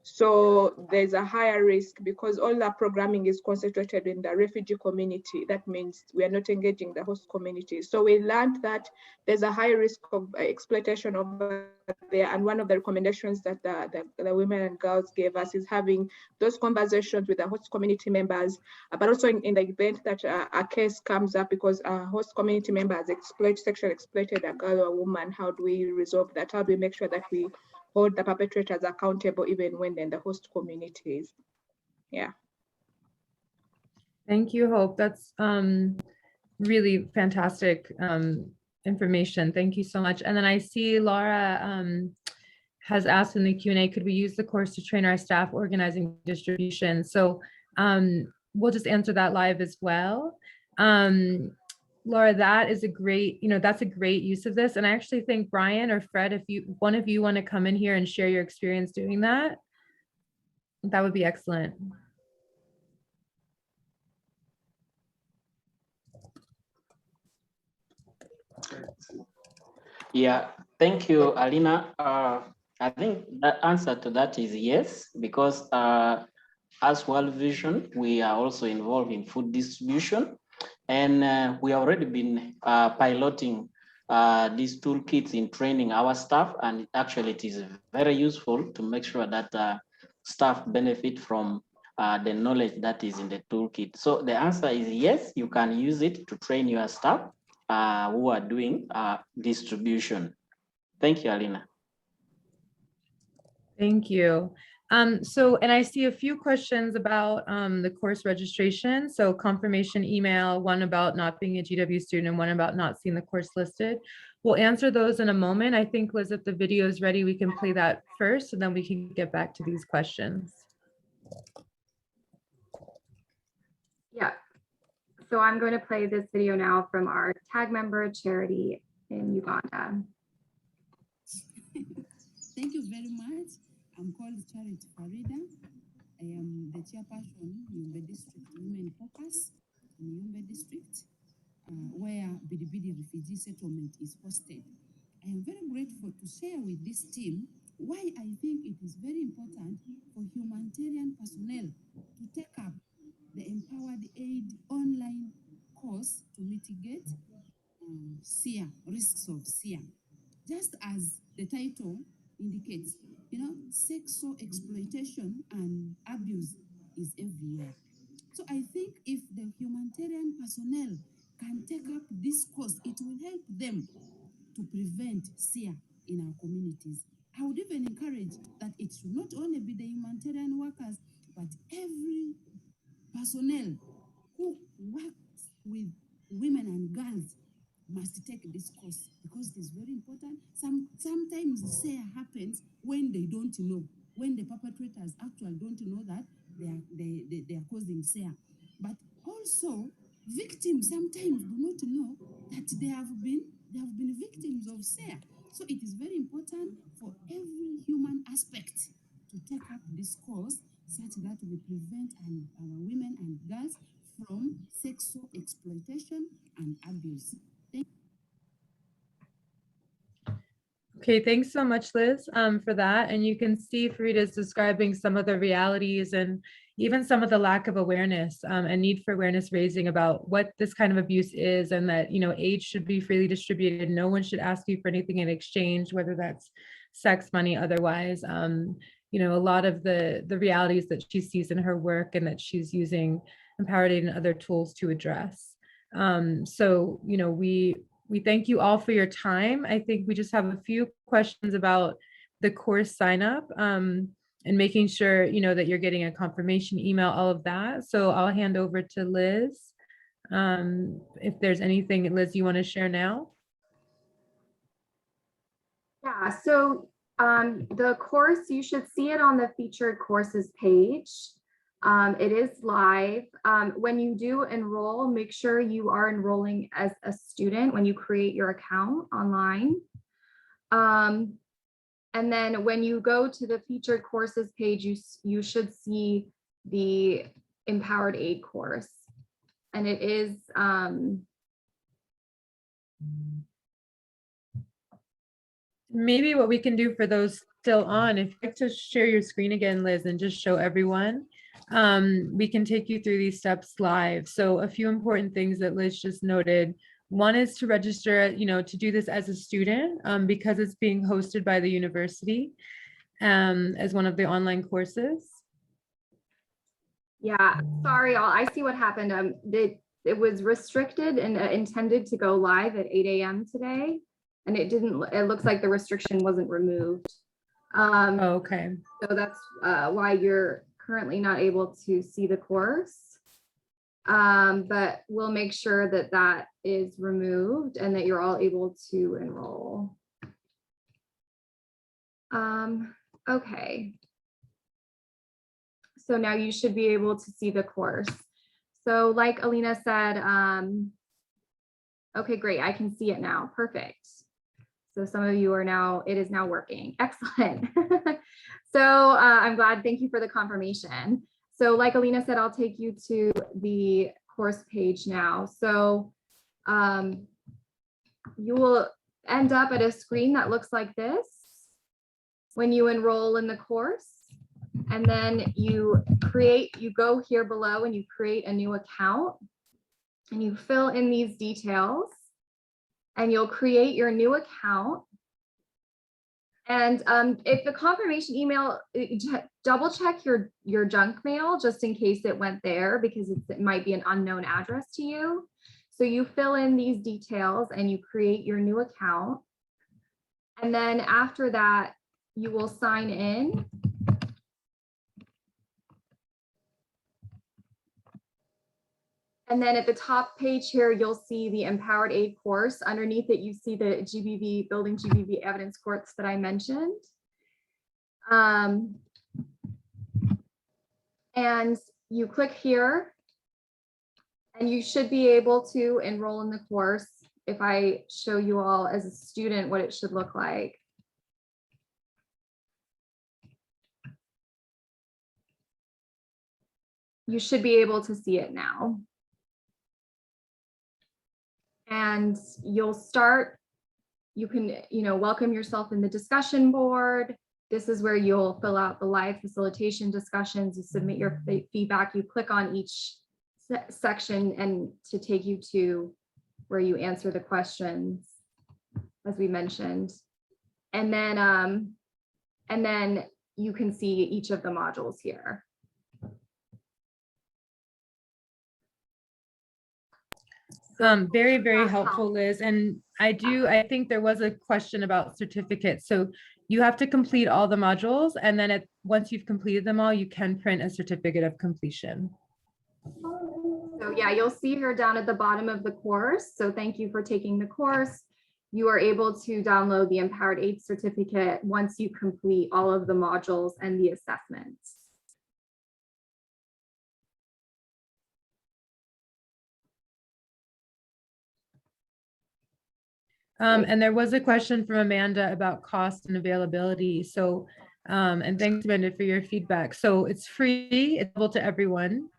So there's a higher risk because all the programming is concentrated in the refugee community. That means we are not engaging the host community. So we learned that there's a high risk of exploitation over there. And one of the recommendations that the women and girls gave us is having those conversations with the host community members, but also in the event that a case comes up because a host community member has sexually exploited a girl or a woman, how do we resolve that? How do we make sure that we hold the perpetrators accountable even when they're in the host communities? Yeah. Thank you, Hope. That's really fantastic information. Thank you so much. And then I see Laura has asked in the Q&A, could we use the course to train our staff organizing distribution? So we'll just answer that live as well. Laura, that is a great, that's a great use of this. And I actually think Brian or Fred, if one of you want to come in here and share your experience doing that, that would be excellent. Yeah, thank you, Alina. I think the answer to that is yes, because as World Vision, we are also involved in food distribution, and we have already been piloting these toolkits in training our staff, and actually it is very useful to make sure that staff benefit from the knowledge that is in the toolkit. So the answer is yes, you can use it to train your staff who are doing distribution. Thank you, Alina. Thank you. And I see a few questions about the course registration. So confirmation email, one about not being a GW student and one about not seeing the course listed. We'll answer those in a moment. I think, Liz, if the video is ready, we can play that first, and then we can get back to these questions. Yeah. So I'm going to play this video now from our tag member charity in Uganda. Thank you very much. I'm called Charity Farida. I am the chairperson in Yumbe District Women Caucus in Yumbe District, where Bidibidi Refugee Settlement is hosted. I am very grateful to share with this team why I think it is very important for humanitarian personnel to take up the Empowered Aid online course to mitigate SIA, risks of SIA. Just as the title indicates, sexual exploitation and abuse is everywhere. So I think if the humanitarian personnel can take up this course, it will help them to prevent SIA in our communities. I would even encourage that it should not only be the humanitarian workers, but every personnel who works with women and girls must take this course, because it is very important. Sometimes SIA happens when they don't know, when the perpetrators actually don't know that they are causing SIA. But also, victims sometimes do not know that they have been victims of SIA. So it is very important for every human aspect to take up this course, such that we prevent our women and girls from sexual exploitation and abuse. Okay, thanks so much, Liz, for that. And you can see Farida's describing some of the realities and even some of the lack of awareness and need for awareness raising about what this kind of abuse is, and that, aid should be freely distributed. No one should ask you for anything in exchange, whether that's sex, money, otherwise. A lot of the realities that she sees in her work and that she's using Empowered Aid and other tools to address. We thank you all for your time. I think we just have a few questions about the course sign up and making sure, that you're getting a confirmation email, all of that. So I'll hand over to Liz. If there's anything, Liz, you want to share now? Yeah, so the course, you should see it on the featured courses page. It is live. When you do enroll, make sure you are enrolling as a student when you create your account online. And then when you go to the featured courses page, you should see the Empowered Aid course. And it is maybe what we can do for those still on, if you'd like to share your screen again, Liz, and just show everyone, we can take you through these steps live. So a few important things that Liz just noted. One is to register, to do this as a student because it's being hosted by the university as one of the online courses. Yeah, sorry, I see what happened. It was restricted and intended to go live at 8 a.m. today, and it looks like the restriction wasn't removed. Okay. So that's why you're currently not able to see the course. but we'll make sure that that is removed and that you're all able to enroll. Okay. So now you should be able to see the course. So like Alina said, okay, great, I can see it now, perfect. So some of you are now, it is now working, excellent. So I'm glad, thank you for the confirmation. So like Alina said, I'll take you to the course page now. So you will end up at a screen that looks like this when you enroll in the course. And then you go here below and you create a new account and you fill in these details and you'll create your new account. And if the confirmation email, double check your junk mail just in case it went there, because it might be an unknown address to you. So you fill in these details and you create your new account. And then after that, you will sign in. And then at the top page here, you'll see the Empowered Aid course. Underneath it, you see the GBV, Building GBV Evidence course that I mentioned. And you click here, and you should be able to enroll in the course. If I show you all as a student what it should look like. You should be able to see it now. And you'll start, you can, welcome yourself in the discussion board. This is where you'll fill out the live facilitation discussions, you submit your feedback, you click on each section and to take you to where you answer the questions, as we mentioned. And then you can see each of the modules here. Very, very helpful, Liz. And I think there was a question about certificates. So you have to complete all the modules, and then once you've completed them all, you can print a certificate of completion. So yeah, you'll see her down at the bottom of the course. So thank you for taking the course. You are able to download the Empowered Aid certificate once you complete all of the modules and the assessments. And there was a question from Amanda about cost and availability. So, and thanks, Amanda, for your feedback. So it's free, it's available to everyone.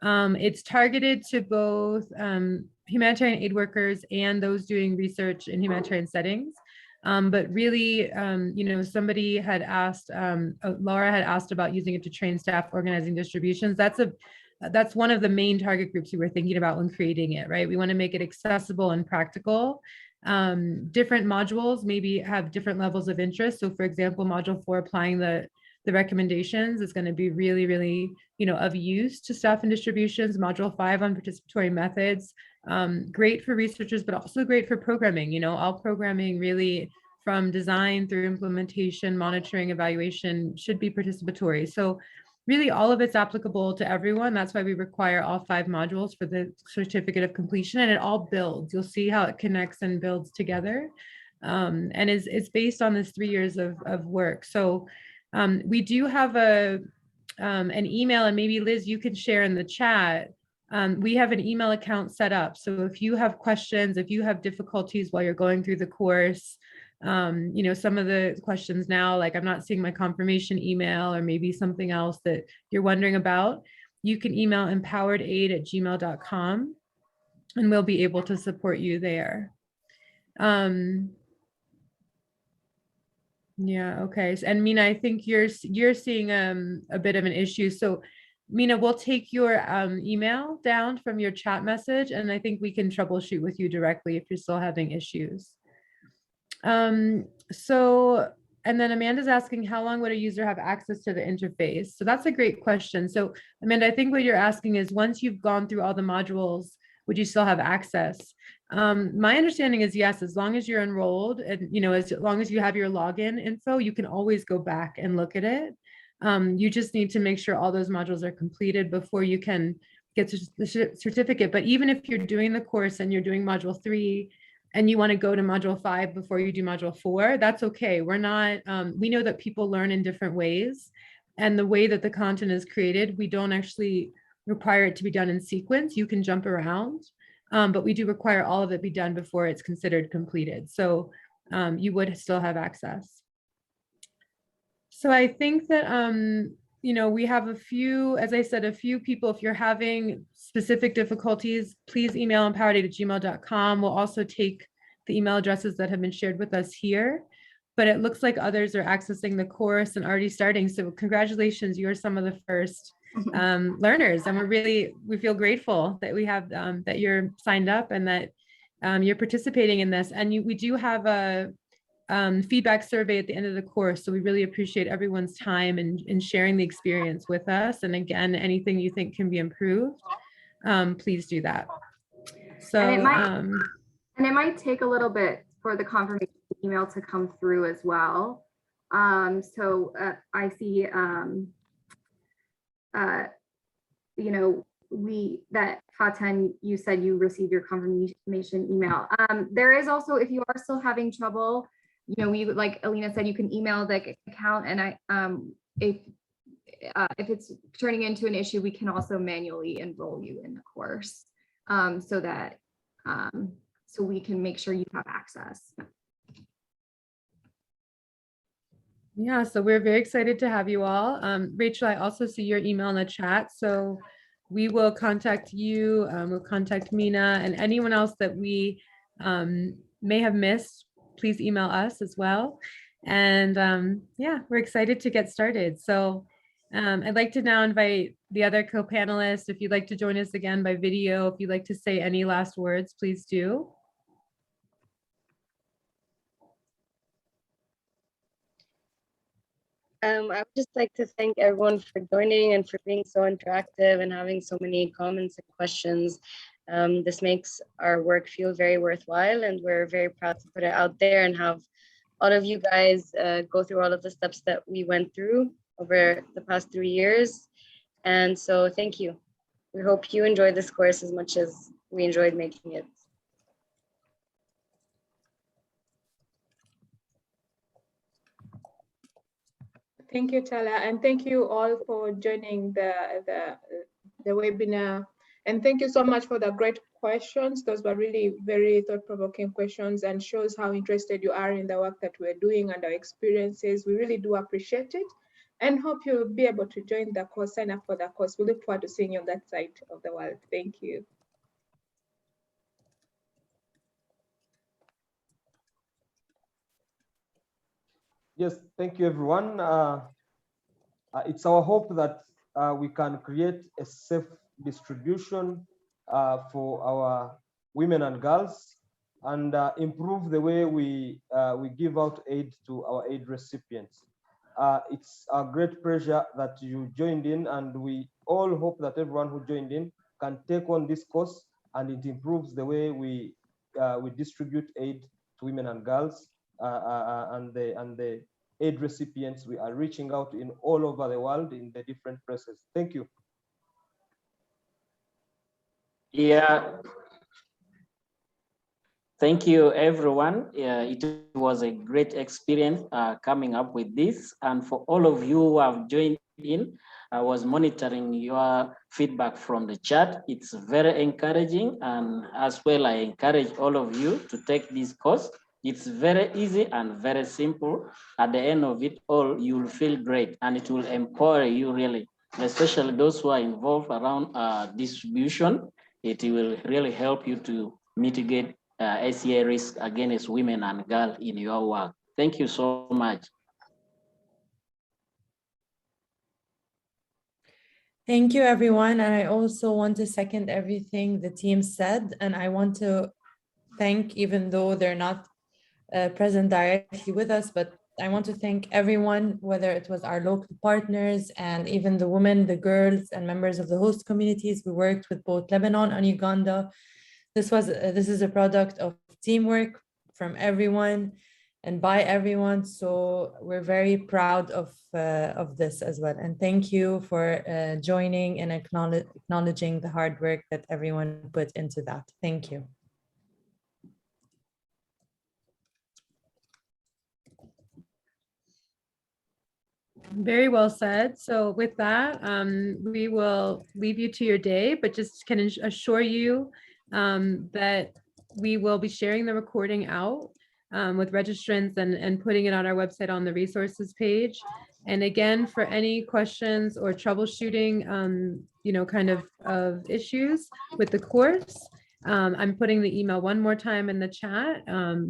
It's targeted to both humanitarian aid workers and those doing research in humanitarian settings. But really, somebody had asked, Laura had asked about using it to train staff organizing distributions. That's one of the main target groups we were thinking about when creating it, right? We want to make it accessible and practical. Different modules maybe have different levels of interest. So for example, module 4, applying the recommendations, is going to be really, really, of use to staff and distributions. Module 5 on participatory methods, great for researchers, but also great for programming. All programming really, from design through implementation, monitoring, evaluation, should be participatory. So really all of it's applicable to everyone. That's why we require all 5 modules for the certificate of completion, and it all builds. You'll see how it connects and builds together. And it's based on this 3 years of work. So we do have an email, and maybe Liz, you can share in the chat. We have an email account set up. So if you have questions, if you have difficulties while you're going through the course, some of the questions now, like I'm not seeing my confirmation email, or maybe something else that you're wondering about, you can email empoweredaid@gmail.com and we'll be able to support you there. Yeah, okay. And Mina, I think you're seeing a bit of an issue. So Mina, we'll take your email down from your chat message, and I think we can troubleshoot with you directly if you're still having issues. And then Amanda's asking, how long would a user have access to the interface? So that's a great question. So Amanda, I think what you're asking is, once you've gone through all the modules, would you still have access? My understanding is yes, as long as you're enrolled and, as long as you have your login info, you can always go back and look at it. You just need to make sure all those modules are completed before you can get the certificate. But even if you're doing the course and you're doing module 3 and you want to go to module 5 before you do module 4, that's okay. We're not, we know that people learn in different ways, and the way that the content is created, we don't actually require it to be done in sequence. You can jump around, but we do require all of it be done before it's considered completed. So you would still have access. So I think that, you know, we have a few, as I said, a few people, if you're having specific difficulties, please email empowered8@gmail.com. We'll also take the email addresses that have been shared with us here, but it looks like others are accessing the course and already starting. So congratulations, you're some of the first learners, and we feel grateful that we have, that you're signed up and that you're participating in this. And we do have a feedback survey at the end of the course. So we really appreciate everyone's time and sharing the experience with us. And again, anything you think can be improved, please do that. So, and it might take a little bit for the confirmation email to come through as well. So I see, you know, that Fatan, you said you received your confirmation email. There is also, if you are still having trouble, you know, we, like Alina said, you can email the account, and if it's turning into an issue, we can also manually enroll you in the course, so that so we can make sure you have access. Yeah, so we're very excited to have you all. Rachel, I also see your email in the chat, so we will contact you, we'll contact Mina, and anyone else that we may have missed, please email us as well. And yeah, we're excited to get started. So I'd like to now invite the other co-panelists, if you'd like to join us again by video, if you'd like to say any last words, please do. I would just like to thank everyone for joining and for being so interactive and having so many comments and questions. This makes our work feel very worthwhile, and we're very proud to put it out there and have all of you guys go through all of the steps that we went through over the past 3 years. And so thank you. We hope you enjoyed this course as much as we enjoyed making it. Thank you, Tala, and thank you all for joining the webinar. And thank you so much for the great questions. Those were really very thought-provoking questions and shows how interested you are in the work that we're doing and our experiences. We really do appreciate it and hope you'll be able to join the course, sign up for the course. We look forward to seeing you on that side of the world. Thank you. Yes, thank you, everyone. It's our hope that we can create a safe distribution for our women and girls, and improve the way we give out aid to our aid recipients. It's a great pleasure that you joined in, and we all hope that everyone who joined in can take on this course, and it improves the way we distribute aid to women and girls, and the aid recipients we are reaching out in all over the world in the different places. Thank you. Yeah. Thank you, everyone. It was a great experience coming up with this. And for all of you who have joined in, I was monitoring your feedback from the chat. It's very encouraging. And as well, I encourage all of you to take this course. It's very easy and very simple. At the end of it all, you'll feel great, and it will empower you really, especially those who are involved around distribution. It will really help you to mitigate ACA risk against women and girls in your work. Thank you so much. Thank you, everyone. And I also want to second everything the team said. And I want to thank, even though they're not present directly with us, but I want to thank everyone, whether it was our local partners and even the women, the girls, and members of the host communities. We worked with both Lebanon and Uganda. This is a product of teamwork from everyone. and by everyone. So we're very proud of this as well. And thank you for joining and acknowledging the hard work that everyone put into that. Thank you. Very well said. So with that, we will leave you to your day, but just can assure you that we will be sharing the recording out with registrants and putting it on our website on the resources page. And again, for any questions or troubleshooting, you know, kind of issues with the course, I'm putting the email one more time in the chat.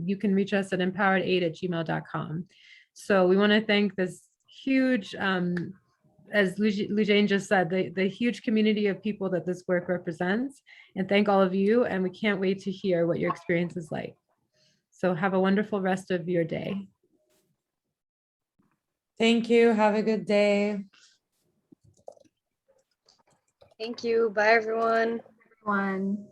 You can reach us at empowered8@gmail.com. So we want to thank this huge, as Loujine just said, the huge community of people that this work represents, and thank all of you. And we can't wait to hear what your experience is like. So have a wonderful rest of your day. Thank you. Have a good day. Thank you. Bye, everyone. Everyone.